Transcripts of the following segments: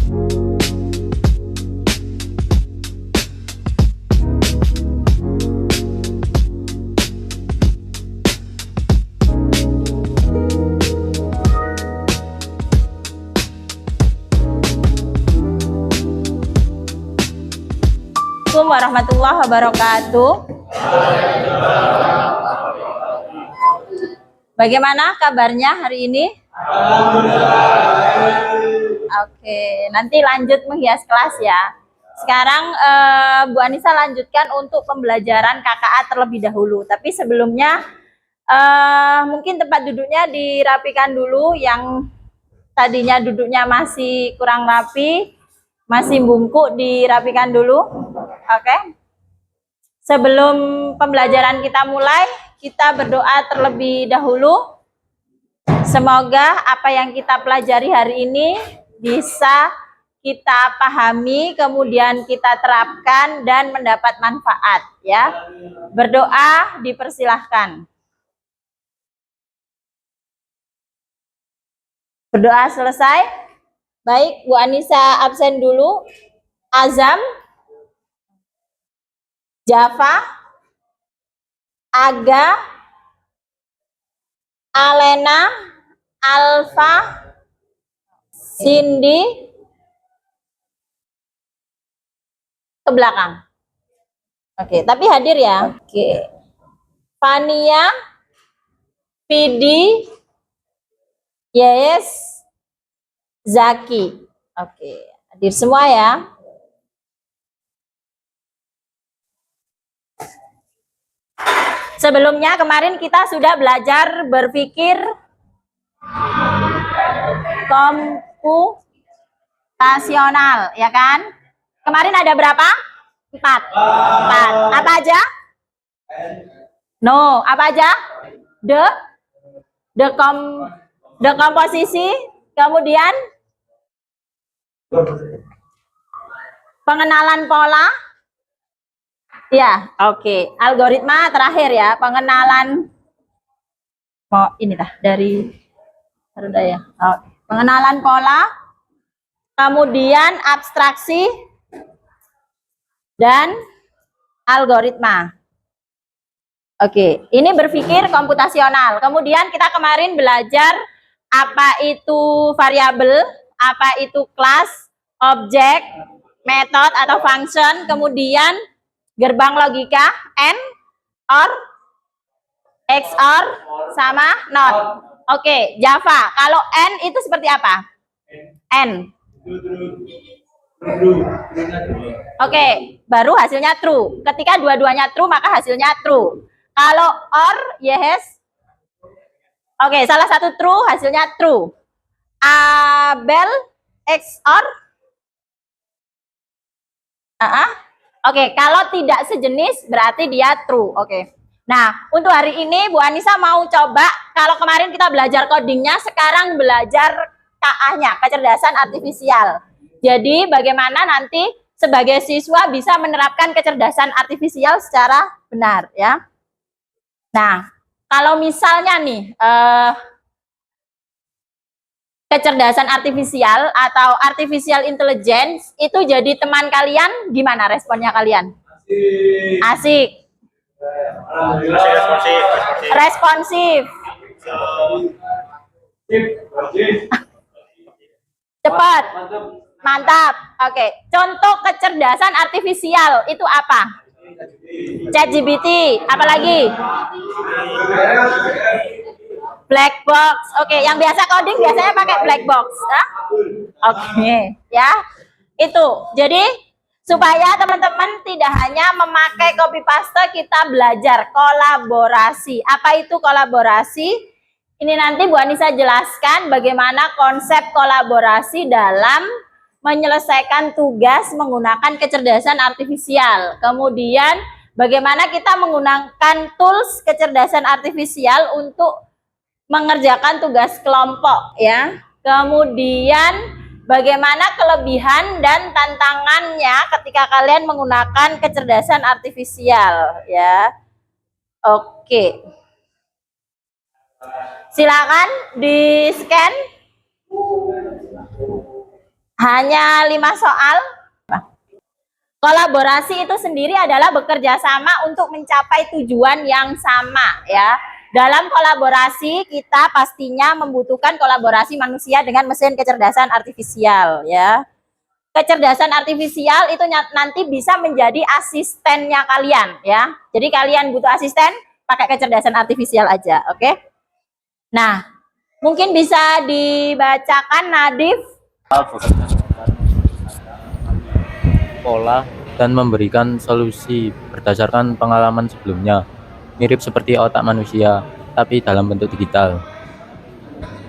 Assalamualaikum warahmatullahi wabarakatuh. Bagaimana kabarnya hari ini? Oke, nanti lanjut menghias kelas ya. Sekarang Bu Anissa lanjutkan untuk pembelajaran KKA terlebih dahulu. Tapi sebelumnya mungkin tempat duduknya dirapikan dulu, yang tadinya duduknya masih kurang rapi, masih bungkuk, dirapikan dulu. Oke. Sebelum pembelajaran kita mulai, kita berdoa terlebih dahulu. Semoga apa yang kita pelajari hari ini bisa kita pahami, kemudian kita terapkan dan mendapat manfaat ya. Berdoa dipersilahkan. Berdoa selesai. Baik, Bu Anissa absen dulu. Azam, Java, Aga, Alena, Alfa, Cindy, ke belakang. Oke, tapi hadir ya. Oke. Fania, Vidi, Yes, Zaki. Oke, hadir semua ya. Sebelumnya kemarin kita sudah belajar berpikir komputasional, ya kan? Kemarin ada berapa? 4. Apa aja? No, apa aja? The komposisi, kemudian pengenalan pola. Ya, oke. Algoritma terakhir ya, pengenalan. Oh, ini dah dari Garuda ya. Oke. Pengenalan pola, kemudian abstraksi dan algoritma. Oke, ini berpikir komputasional. Kemudian kita kemarin belajar apa itu variabel, apa itu kelas, objek, metode atau function, kemudian gerbang logika, AND, OR, XOR, sama NOT. Oke, Java. Kalau AND itu seperti apa? AND. Oke, baru hasilnya true. Ketika dua-duanya true, maka hasilnya true. Kalau OR, yes. Oke, salah satu true, hasilnya true. Abel, XOR. Oke, kalau tidak sejenis berarti dia true. Oke. Nah, untuk hari ini Bu Anissa mau coba, kalau kemarin kita belajar codingnya, sekarang belajar KA-nya, kecerdasan artifisial. Jadi bagaimana nanti sebagai siswa bisa menerapkan kecerdasan artifisial secara benar ya. Nah, kalau misalnya nih kecerdasan artifisial atau artificial intelligence itu jadi teman kalian, gimana responnya kalian? Asik. Responsif. Cepat. Mantap. Oke. Contoh kecerdasan artifisial itu apa? ChatGPT. Apalagi? Black box. Oke, yang biasa coding biasanya pakai black box. Oke, ya. Itu. Jadi supaya teman-teman tidak hanya memakai copy paste, kita belajar kolaborasi. Apa itu kolaborasi? Ini nanti Bu Anissa jelaskan bagaimana konsep kolaborasi dalam menyelesaikan tugas menggunakan kecerdasan artifisial. Kemudian bagaimana kita menggunakan tools kecerdasan artifisial untuk mengerjakan tugas kelompok ya. Kemudian bagaimana kelebihan dan tantangannya ketika kalian menggunakan kecerdasan artifisial ya. Oke. Silakan di-scan. Hanya 5 soal. Kolaborasi itu sendiri adalah bekerja sama untuk mencapai tujuan yang sama ya. Dalam kolaborasi kita pastinya membutuhkan kolaborasi manusia dengan mesin kecerdasan artifisial ya. Kecerdasan artifisial itu nanti bisa menjadi asistennya kalian ya. Jadi kalian butuh asisten, pakai kecerdasan artifisial aja, oke? Nah, mungkin bisa dibacakan Nadif. Pola dan memberikan solusi berdasarkan pengalaman sebelumnya, mirip seperti otak manusia, tapi dalam bentuk digital.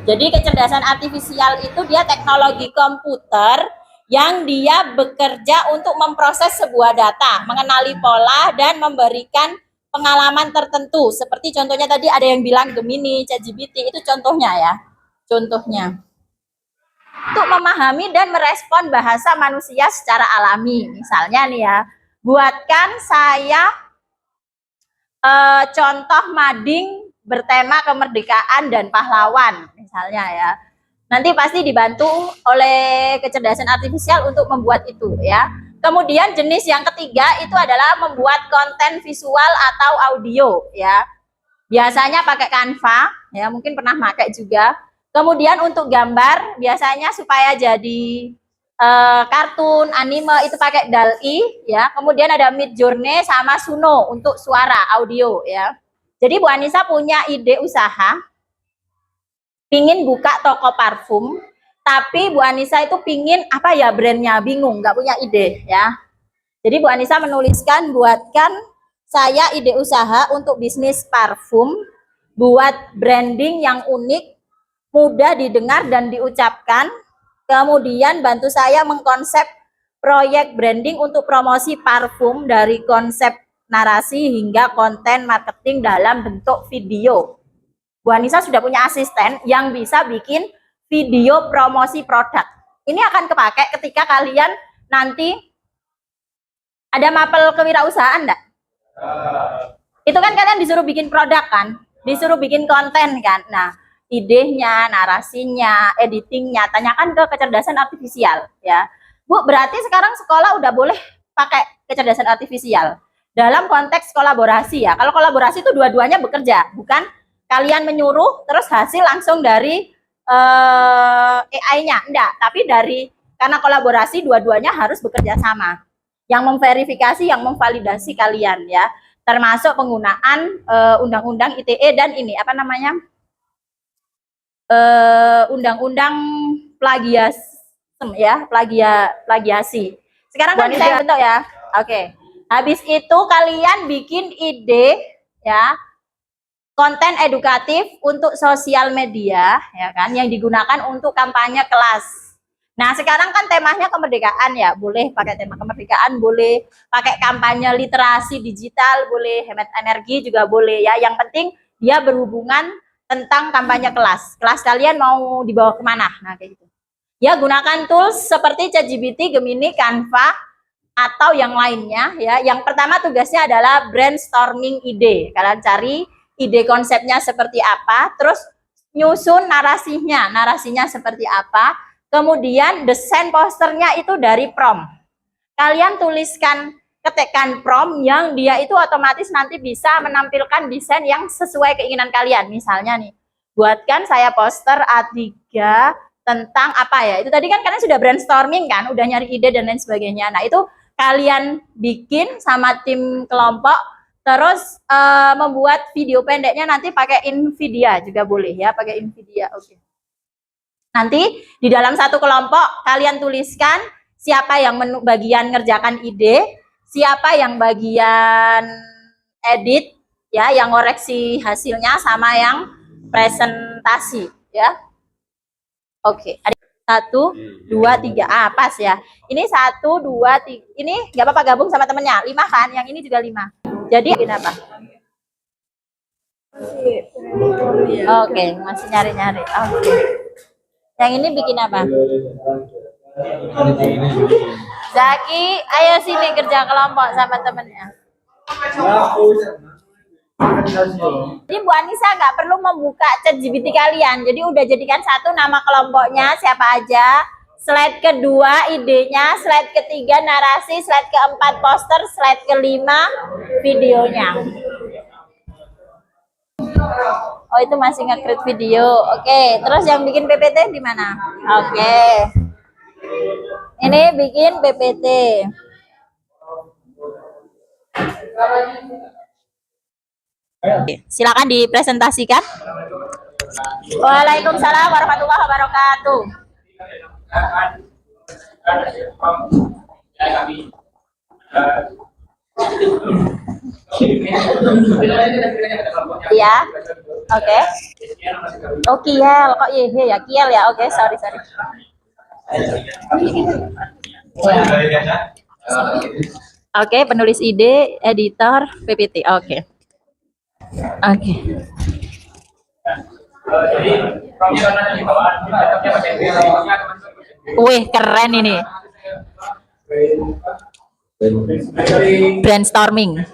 Jadi kecerdasan artifisial itu dia teknologi komputer yang dia bekerja untuk memproses sebuah data, mengenali pola dan memberikan pengalaman tertentu. Seperti contohnya tadi ada yang bilang Gemini, ChatGPT, itu contohnya ya. Contohnya. Untuk memahami dan merespon bahasa manusia secara alami. Misalnya nih ya, buatkan saya contoh mading bertema kemerdekaan dan pahlawan misalnya ya. Nanti pasti dibantu oleh kecerdasan artifisial untuk membuat itu ya. Kemudian jenis yang ketiga itu adalah membuat konten visual atau audio ya. Biasanya pakai Canva ya, mungkin pernah pakai juga. Kemudian untuk gambar biasanya supaya jadi kartun, anime itu pakai DALL-E ya. Kemudian ada Midjourney sama Suno untuk suara, audio ya. Jadi Bu Anissa punya ide usaha, pingin buka toko parfum, tapi Bu Anissa itu pingin apa ya brandnya, bingung, nggak punya ide ya. Jadi Bu Anissa menuliskan, buatkan saya ide usaha untuk bisnis parfum, buat branding yang unik, mudah didengar dan diucapkan, kemudian bantu saya mengkonsep proyek branding untuk promosi parfum dari konsep narasi hingga konten marketing dalam bentuk video. Bu Anissa sudah punya asisten yang bisa bikin video promosi produk. Ini akan kepake ketika kalian nanti ada mapel kewirausahaan enggak? Itu kan kalian disuruh bikin produk kan? Disuruh bikin konten kan? Nah, idenya, narasinya, editingnya, tanyakan ke kecerdasan artifisial ya. Bu, berarti sekarang sekolah udah boleh pakai kecerdasan artifisial dalam konteks kolaborasi ya. Kalau kolaborasi itu dua-duanya bekerja, bukan kalian menyuruh terus hasil langsung dari AI-nya, enggak, tapi karena kolaborasi dua-duanya harus bekerja sama. Yang memverifikasi, yang memvalidasi kalian ya, termasuk penggunaan undang-undang ITE dan ini apa namanya? Undang-undang plagiarisme ya, plagiasi. Sekarang kan kita bentuk ya. Oke. Habis itu kalian bikin ide ya, konten edukatif untuk sosial media ya kan, yang digunakan untuk kampanye kelas. Nah, sekarang kan temanya kemerdekaan ya, boleh pakai tema kemerdekaan, boleh pakai kampanye literasi digital, boleh hemat energi juga boleh ya. Yang penting dia berhubungan tentang kampanye kelas. Kelas kalian mau dibawa kemana? Nah, kayak gitu. Ya, gunakan tools seperti ChatGPT, Gemini, Canva, atau yang lainnya ya. Yang pertama tugasnya adalah brainstorming ide. Kalian cari ide konsepnya seperti apa, terus nyusun narasinya seperti apa, kemudian desain posternya itu dari prompt. Kalian tuliskan, ketikkan prompt yang dia itu otomatis nanti bisa menampilkan desain yang sesuai keinginan kalian. Misalnya nih, buatkan saya poster A3 tentang apa ya, itu tadi kan kalian sudah brainstorming kan, udah nyari ide dan lain sebagainya. Nah, itu kalian bikin sama tim kelompok, terus membuat video pendeknya nanti pakai Nvidia juga boleh ya, pakai Nvidia. Oke. Nanti di dalam satu kelompok kalian tuliskan siapa yang bagian ngerjakan ide, siapa yang bagian edit ya, yang koreksi hasilnya, sama yang presentasi ya. Oke. 1, 2, 3. Ah, pas ya. Ini 1, 2, 3. Ini nggak apa-apa gabung sama temennya. 5 kan? Yang ini juga 5. Jadi bikin apa? Oke, masih nyari-nyari. Oke. Yang ini bikin apa? Zaki, ayo sini kerja kelompok sama temennya. Jadi Bu Anissa nggak perlu membuka ChatGPT kalian. Jadi udah jadikan satu nama kelompoknya siapa aja, slide kedua idenya, slide ketiga narasi, slide keempat poster, slide kelima videonya. Oh, itu masih nge-create video. Oke, terus yang bikin PPT di mana? Oke. Ini bikin PPT. Silakan dipresentasikan. Waalaikumsalam warahmatullahi wabarakatuh. Iya. Oke. Oh, Kiel. Kok iya ya? Kiel ya? Oke, sorry. Oke, penulis ide, editor, PPT. Oke. Wih, keren ini. Brainstorming.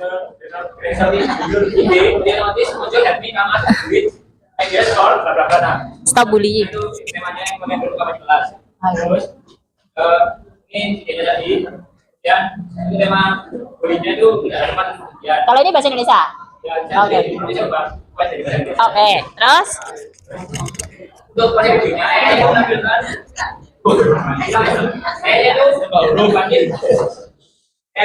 Stop bullying. Kalau ini bahasa Indonesia. Oke. Oke, terus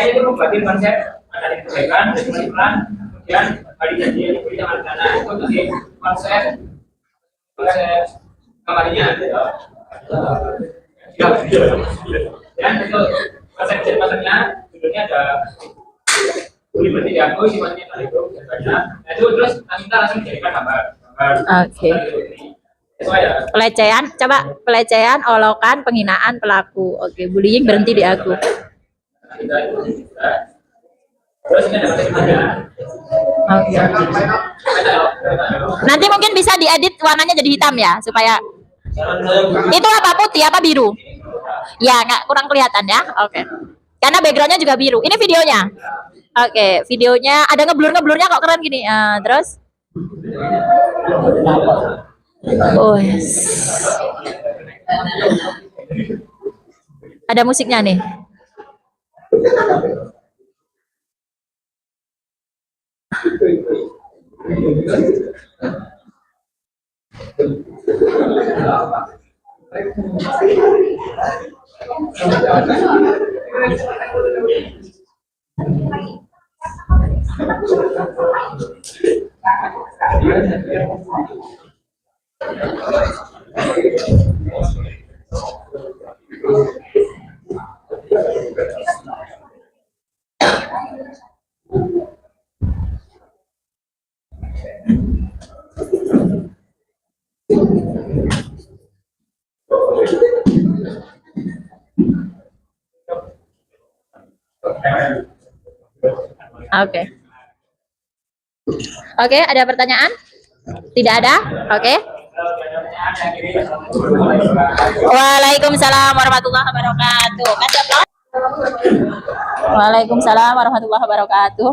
itu membatin konsep ada di kebaikan, kesimpulan, kemudian balik janji yang diberi dengan dana itu tadi konsep kembalinya. Dan itu konsepnya judulnya ada beli berarti diakui sifatnya itu banyak. Nah itu terus kita langsung jadikan gambar. Oke. Pelecehan, coba pelecehan, olokan, penghinaan pelaku. Oke, bullying berhenti di aku. Oke. Nanti mungkin bisa diedit warnanya jadi hitam ya, supaya itu apa, putih apa biru? Ya, nggak kurang kelihatan ya. Oke. Karena backgroundnya juga biru. Ini videonya. Oke, videonya ada ngeblur-ngeblurnya kok keren gini. Terus, oh yes. Ada musiknya nih. Oke. Oke, ada pertanyaan? Tidak ada? Oke. Waalaikumsalam warahmatullahi wabarakatuh. Mas Jafar? Waalaikumsalam warahmatullahi wabarakatuh.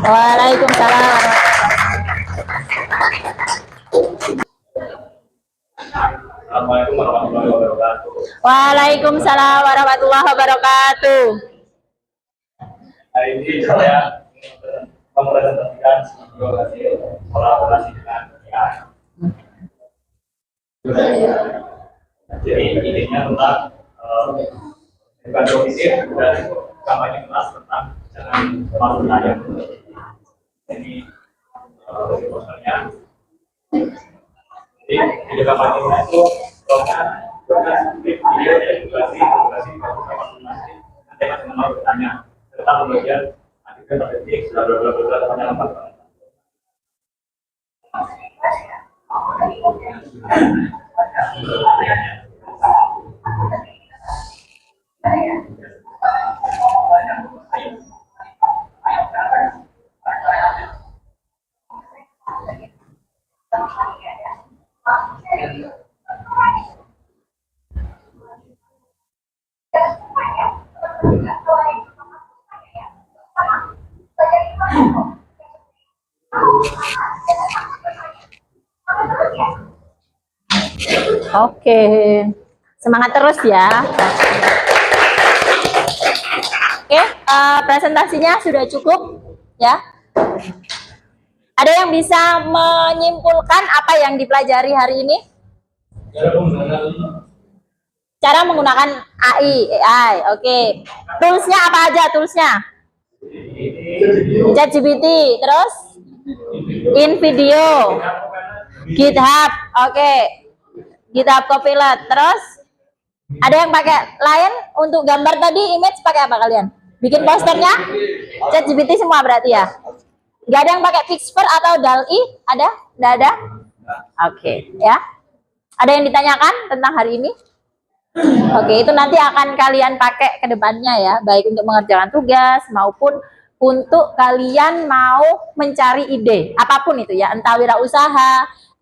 Waalaikumsalam. Assalamualaikum warahmatullahi wabarakatuh. Waalaikumsalam warahmatullahi wabarakatuh. Hari ini saya mempresentasikan video hasil kolaborasi dengan AI. Jadi intinya tentang bukan domisi dan kampanye keras tentang jangan malu bertanya. Ini posternya. Jadi di kampanye itu video edukasi masing-masing nanti masing mau bertanya tentang kemudian akhirnya terdetik bla bla bla bla bla lambat. Oke, semangat terus ya. Oke, presentasinya sudah cukup ya. Ada yang bisa menyimpulkan apa yang dipelajari hari ini? Cara menggunakan AI. Oke. Toolsnya apa aja toolsnya? ChatGPT, terus InVideo, GitHub, oke. GitHub Copilot, terus ada yang pakai lain untuk gambar tadi, image pakai apa kalian? Bikin posternya? ChatGPT semua berarti ya? Gak ada yang pakai Pixper atau DALL-E? Ada? Nggak ada? Oke, ya. Ada yang ditanyakan tentang hari ini? Oke, itu nanti akan kalian pakai ke depannya ya, baik untuk mengerjakan tugas maupun untuk kalian mau mencari ide, apapun itu ya, entah wirausaha,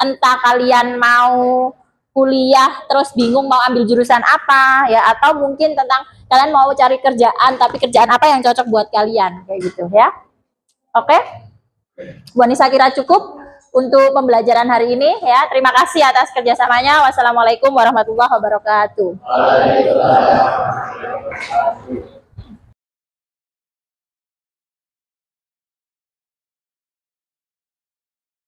entah kalian mau kuliah terus bingung mau ambil jurusan apa ya, atau mungkin tentang kalian mau cari kerjaan tapi kerjaan apa yang cocok buat kalian kayak gitu ya. Oke, Bu Anissa kira cukup untuk pembelajaran hari ini ya. Terima kasih atas kerjasamanya. Wassalamualaikum warahmatullahi wabarakatuh.